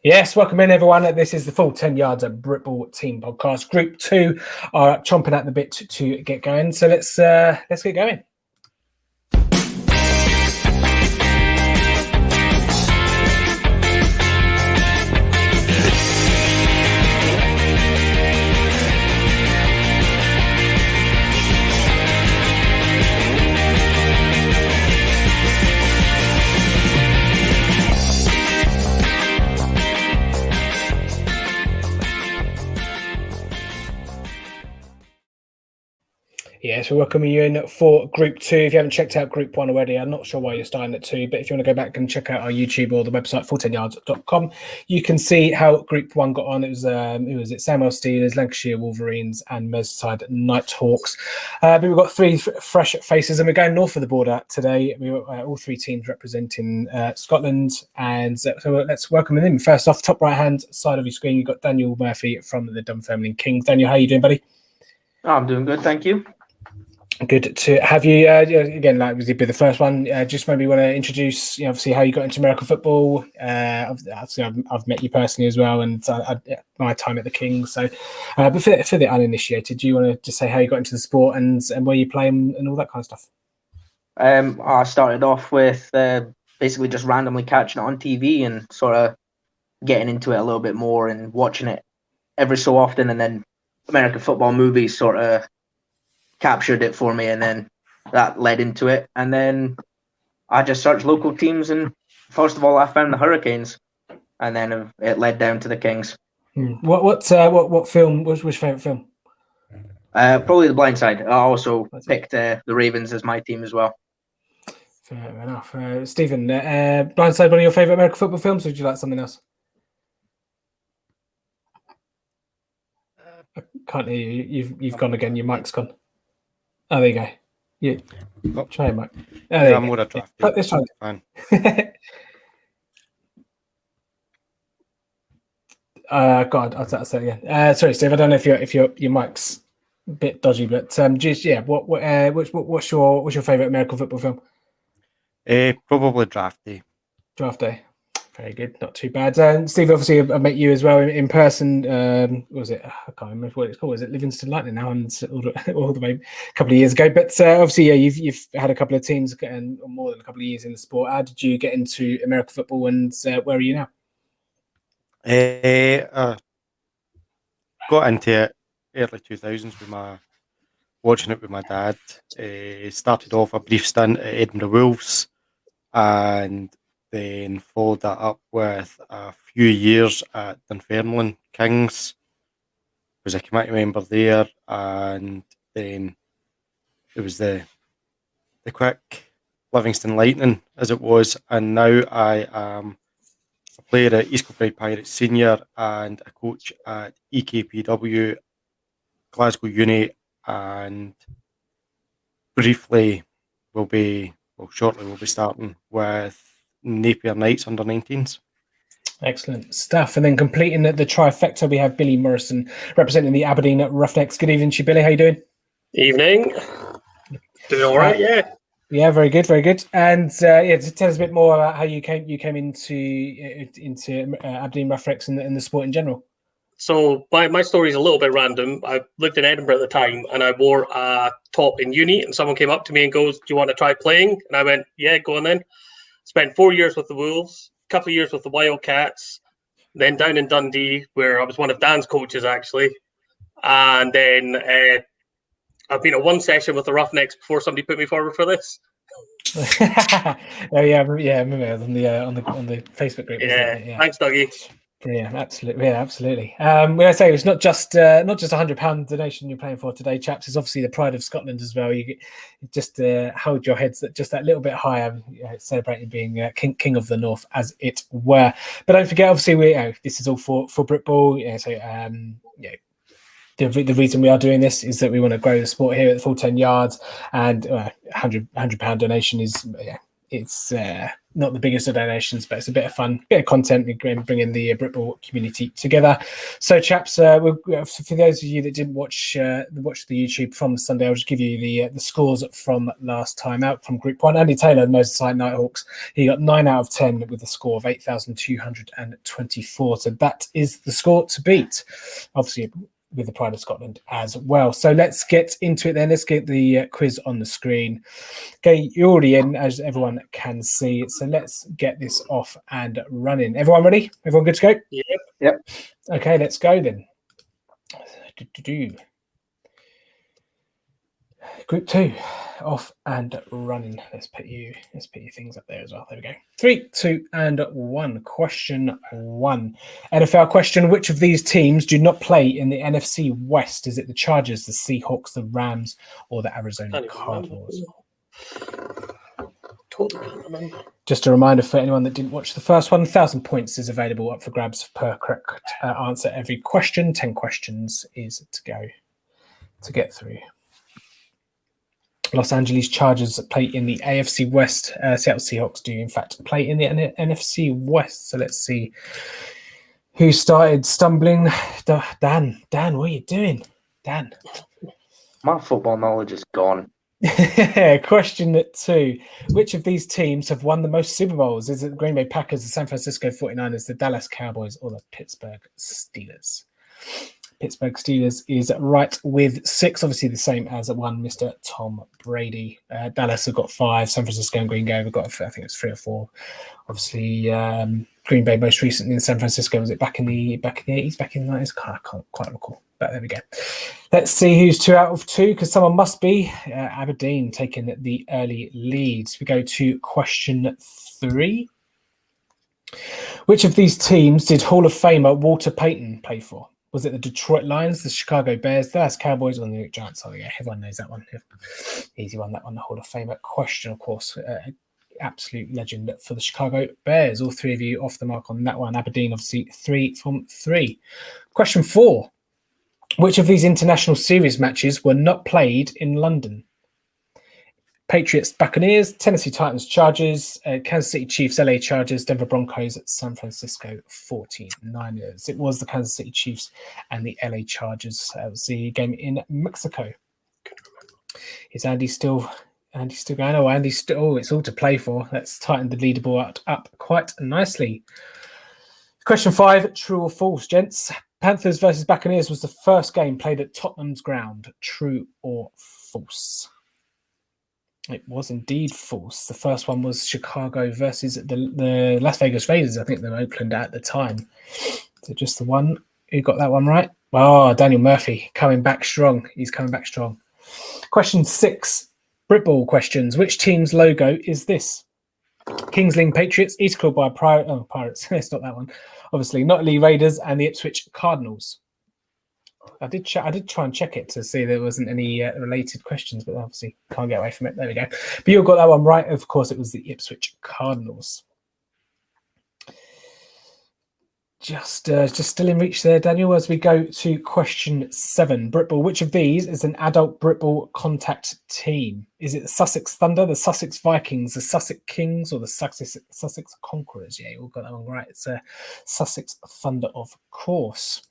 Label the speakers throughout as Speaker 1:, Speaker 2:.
Speaker 1: Yes, welcome in everyone. This is the full 10 yards at Britball Team Podcast. Group 2 are chomping at the bit to get going. So let's get going. Yes, we're welcoming you in for Group 2. If you haven't checked out Group 1 already, I'm not sure why you're starting at 2, but if you want to go back and check out our YouTube or the website, full10yards.com, you can see how Group 1 got on. It was Samwell Steelers, Lancashire Wolverines and Merseyside Nighthawks. But we've got three fresh faces, and we're going north of the border today. We've got all three teams representing Scotland, and so let's welcome them in. First off, top right-hand side of your screen, you've got Daniel Murphy from the Dunfermline Kings. Daniel, how are you doing, buddy?
Speaker 2: Oh, I'm doing good, thank you.
Speaker 1: Good to have you again. Like was be the first one. Just maybe want to introduce, obviously how you got into American football. Obviously, I've met you personally as well, and my time at the Kings. So, but for the uninitiated, do you want to just say how you got into the sport and where you play and all that kind of stuff?
Speaker 2: I started off with basically just randomly catching it on TV and sort of getting into it a little bit more and watching it every so often, and then American football movies sort of captured it for me, and then that led into it. And then I just searched local teams, and first of all I found the Hurricanes, and then it led down to the Kings.
Speaker 1: What film was your favourite film?
Speaker 2: Probably The Blind Side. I also picked the Ravens as my team as well.
Speaker 1: Fair enough. Stephen, Blind Side one of your favourite American football films, or would you like something else? I can't hear you. You've gone again. Your mic's gone. Oh, there you go. Yeah. Try it, Mike. Oh,
Speaker 3: I'm more a draft.
Speaker 1: This time. God, I'll say it again. Sorry, Steve. I don't know if your mic's a bit dodgy, but just what's your favorite American football film?
Speaker 3: Probably Draft Day.
Speaker 1: Draft Day. Very good, not too bad. Steve, obviously, I met you as well in person. What was it? I can't remember what it's called. Is it Livingston Lightning now? And all the way a couple of years ago. But obviously, yeah, you've had a couple of teams and more than a couple of years in the sport. How did you get into American football, and where are you now?
Speaker 3: Got into it early 2000s watching it with my dad. Started off a brief stint at Edinburgh Wolves, and then followed that up with a few years at Dunfermline Kings. Was a committee member there, and then it was the quick Livingston Lightning as it was, and now I am a player at East Kilbride Pirates Senior and a coach at EKPW, Glasgow Uni, and shortly we'll be starting with Napier Knights under 19s.
Speaker 1: Excellent stuff. And then completing the trifecta, we have Billy Morrison representing the Aberdeen Roughnecks. Good evening to you, Billy. How you doing?
Speaker 4: Evening. Doing all right, yeah.
Speaker 1: Yeah, very good, very good. And tell us a bit more about how you came into Aberdeen Roughnecks and the sport in general.
Speaker 4: So my story is a little bit random. I lived in Edinburgh at the time, and I wore a top in uni, and someone came up to me and goes, "Do you want to try playing?" And I went, "Yeah, go on then." Spent 4 years with the Wolves, a couple of years with the Wildcats, then down in Dundee, where I was one of Dan's coaches, actually. And then I've been at one session with the Roughnecks before somebody put me forward for this.
Speaker 1: I remember on the Facebook group.
Speaker 4: Yeah. Thanks, Dougie.
Speaker 1: Yeah, absolutely. When I say it's not just £100 donation you're playing for today, chaps, it's obviously the pride of Scotland as well. You just hold your heads just that little bit higher, celebrating being king of the North, as it were. But don't forget, obviously, this is all for Britball. The reason we are doing this is that we want to grow the sport here at the full 10 yards, and £100 donation is not the biggest of donations, but it's a bit of fun, bit of content, and bringing the Britball community together. So, chaps, for those of you that didn't watch the YouTube from Sunday, I'll just give you the scores from last time out from Group 1. Andy Taylor, the Merseyside Nighthawks, he got 9 out of 10 with a score of 8,224. So that is the score to beat, obviously, with the Pride of Scotland as well. So let's get into it then. Let's get the quiz on the screen. Okay, you're already in, as everyone can see. So let's get this off and running. Everyone ready? Everyone good to go?
Speaker 2: Yep.
Speaker 1: Okay, let's go then. Group 2, off and running. Let's put your things up there as well. There we go. 3, 2, and 1. Question 1. NFL question. Which of these teams do not play in the NFC West? Is it the Chargers, the Seahawks, the Rams, or the Arizona Cardinals?
Speaker 4: Totally can't remember.
Speaker 1: Just a reminder for anyone that didn't watch the first one, 1,000 points is available up for grabs per correct answer every question. 10 questions is to go to get through. Los Angeles Chargers play in the AFC West. Seattle Seahawks do, in fact, play in the NFC West. So let's see who started stumbling. Dan, what are you doing? Dan.
Speaker 2: My football knowledge is gone.
Speaker 1: Question 2. Which of these teams have won the most Super Bowls? Is it the Green Bay Packers, the San Francisco 49ers, the Dallas Cowboys, or the Pittsburgh Steelers? Pittsburgh Steelers is right with 6, obviously the same as one Mr. Tom Brady. Dallas have got 5. San Francisco and Green Bay have got, I think it's 3 or 4. Obviously, Green Bay most recently in San Francisco, was it back in the 80s, back in the 90s? I can't quite recall, but there we go. Let's see who's 2 out of 2, because someone must be. Aberdeen taking the early leads. We go to question 3. Which of these teams did Hall of Famer Walter Payton play for? Was it the Detroit Lions, the Chicago Bears, the Dallas Cowboys, or the New York Giants? Oh, yeah, everyone knows that one. Easy one, that one, the Hall of Famer question, of course. Absolute legend for the Chicago Bears. All 3 of you off the mark on that one. Aberdeen, obviously, 3 from 3. Question 4. Which of these international series matches were not played in London? Patriots, Buccaneers, Tennessee Titans, Chargers, Kansas City Chiefs, LA Chargers, Denver Broncos, San Francisco 49ers. It was the Kansas City Chiefs and the LA Chargers. That was the game in Mexico. Is Andy still going? Oh, Andy's still. Oh, it's all to play for. Let's tighten the leaderboard up quite nicely. Question 5, true or false, gents? Panthers versus Buccaneers was the first game played at Tottenham's ground. True or false? It was indeed false. The first one was Chicago versus the Las Vegas Raiders. I think they were Oakland at the time. So just the one who got that one right. Oh, Daniel Murphy coming back strong. He's coming back strong. Question 6. Britball questions. Which team's logo is this? Kings Lynn Patriots, East Kilbride Pirates. It's not that one. Obviously, Notley Raiders and the Ipswich Cardinals. I did try and check it to see there wasn't any related questions, but obviously can't get away from it. There we go. But you got that one right. Of course, it was the Ipswich Cardinals. Just still in reach there, Daniel, as we go to question 7. Britball. Which of these is an adult Britball contact team? Is it the Sussex Thunder, the Sussex Vikings, the Sussex Kings, or the Sussex Conquerors? Yeah, you all got that one right. It's a Sussex Thunder, of course.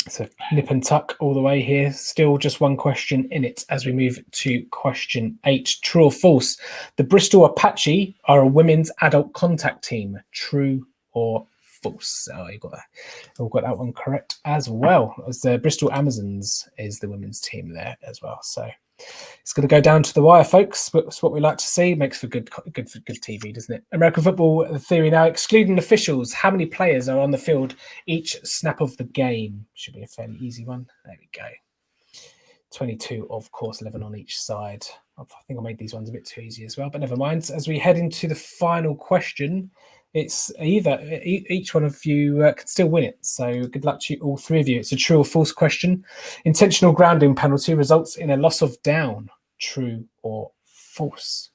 Speaker 1: So nip and tuck all the way here. Still just one question in it as we move to question 8. True or false? The Bristol Apache are a women's adult contact team. True or false? Oh, you got that. We've got that one correct as well. As the Bristol Amazons is the women's team there as well. So it's going to go down to the wire, folks. That's what we like to see. Makes for good TV, doesn't it? American football theory now. Excluding officials, how many players are on the field each snap of the game? Should be a fairly easy one. There we go. 22, of course, 11 on each side. I think I made these ones a bit too easy as well, but never mind. As we head into the final question, it's either each one of you can still win it. So good luck to you, all 3 of you. It's a true or false question. Intentional grounding penalty results in a loss of down. True or false?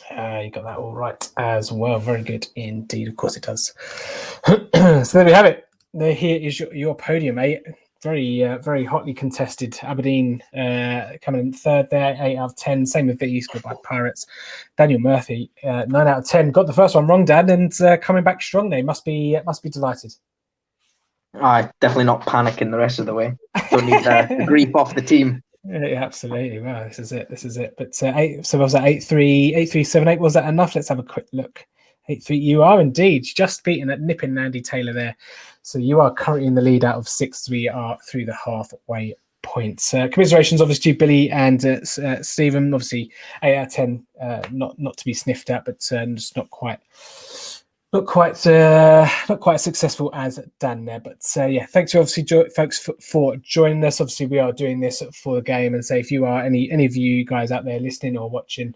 Speaker 1: You got that all right as well. Very good indeed. Of course it does. So there we have it. Here is your podium. very hotly contested. Aberdeen coming in third there, 8 out of 10. Same with Vity, scored by Pirates. Daniel Murphy, 9 out of 10. Got the first one wrong, Dan, and coming back strong. They must be delighted.
Speaker 2: Definitely not panicking the rest of the way. Don't need the grief off the team.
Speaker 1: Yeah, absolutely. Wow, this is it. But eight. So was that 8-3, 8-3-7-8? Was that enough? Let's have a quick look. 8-3. You are indeed just beaten at nipping Andy Taylor there. So you are currently in the lead out of 6. We are through the halfway point. Commiserations, obviously, to Billy and Stephen. Obviously, 8 out of 10. Not to be sniffed at, but just not quite successful as Dan there. But yeah, thanks to obviously folks for joining us. Obviously, we are doing this for the game, and so if you are any of you guys out there listening or watching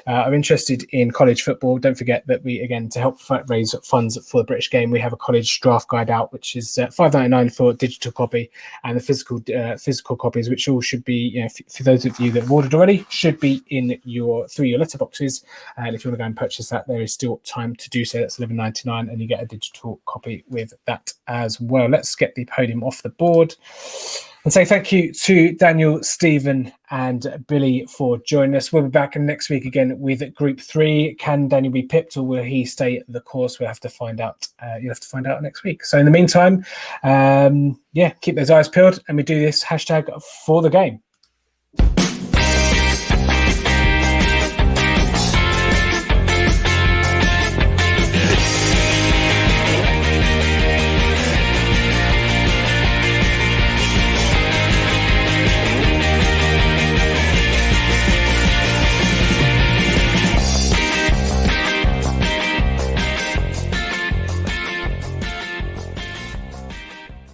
Speaker 1: are interested in college football, don't forget that we, again, to help raise funds for the British game, we have a college draft guide out, which is $5.99 for digital copy, and the physical copies, which all should be, for those of you that have ordered already, should be in through your letterboxes. And if you want to go and purchase that, there is still time to do so. That's $11.99, and you get a digital copy with that as well. Let's get the podium off the board and say thank you to Daniel, Stephen, and Billy for joining us. We'll be back next week again with Group 3. Can Daniel be pipped, or will he stay the course? We'll have to find out. You'll have to find out next week. So in the meantime, keep those eyes peeled, and we do this #for the game.